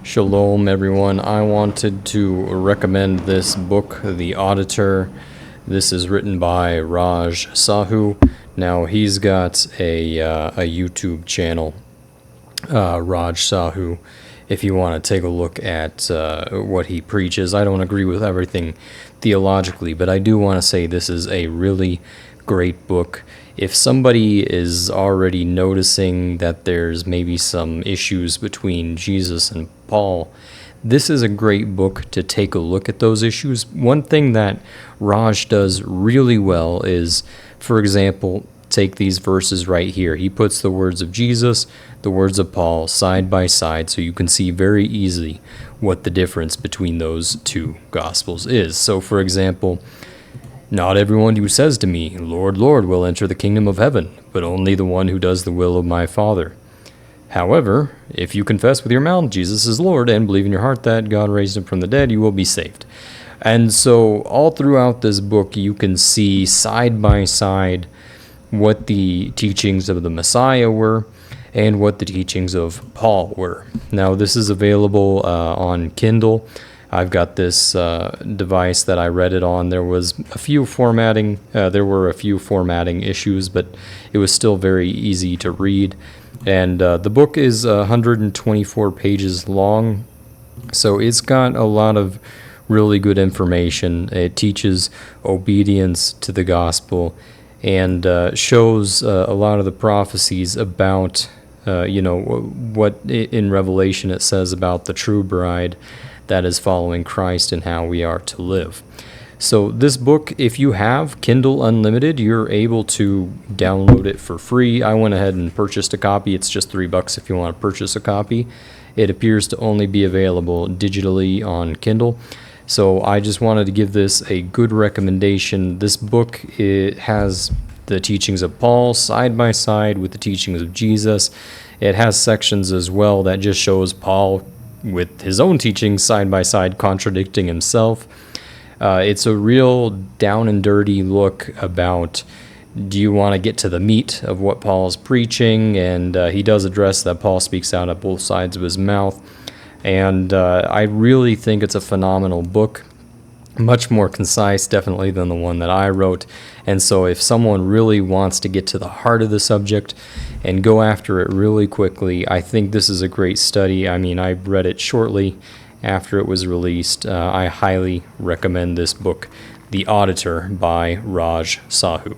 Shalom, everyone. I wanted to recommend this book, The Auditor. This is written by Raj Sahu. Now, he's got a YouTube channel, Raj Sahu, if you want to take a look at what he preaches. I don't agree with everything theologically, but I do want to say this is a really great book. If somebody is already noticing that there's maybe some issues between Jesus and Paul, this is a great book to take a look at those issues. One thing that Raj does really well is, for example, take these verses right here. He puts the words of Jesus, the words of Paul side by side, so you can see very easily what the difference between those two gospels is. So, for example, not everyone who says to me, Lord, Lord, will enter the kingdom of heaven, but only the one who does the will of my Father. However, if you confess with your mouth Jesus is Lord and believe in your heart that God raised him from the dead, you will be saved. And so all throughout this book, you can see side by side what the teachings of the Messiah were and what the teachings of Paul were. Now, this is available on Kindle. I've got this device that I read it on. There were a few formatting issues, but it was still very easy to read. And the book is 124 pages long, so it's got a lot of really good information. It teaches obedience to the gospel and shows a lot of the prophecies about, what in Revelation it says about the true bride that is following Christ and how we are to live. So this book, if you have Kindle Unlimited, you're able to download it for free. I went ahead and purchased a copy. It's just $3 if you want to purchase a copy. It appears to only be available digitally on Kindle. So I just wanted to give this a good recommendation. This book, it has the teachings of Paul side by side with the teachings of Jesus. It has sections as well that just shows Paul with his own teachings side by side contradicting himself. It's a real down and dirty look about, do you want to get to the meat of what Paul's preaching? And he does address that Paul speaks out of both sides of his mouth. And I really think it's a phenomenal book. Much more concise, definitely, than the one that I wrote. And so if someone really wants to get to the heart of the subject and go after it really quickly, I think this is a great study. I mean, I read it shortly after it was released. I highly recommend this book, The Auditor by Raj Sahu.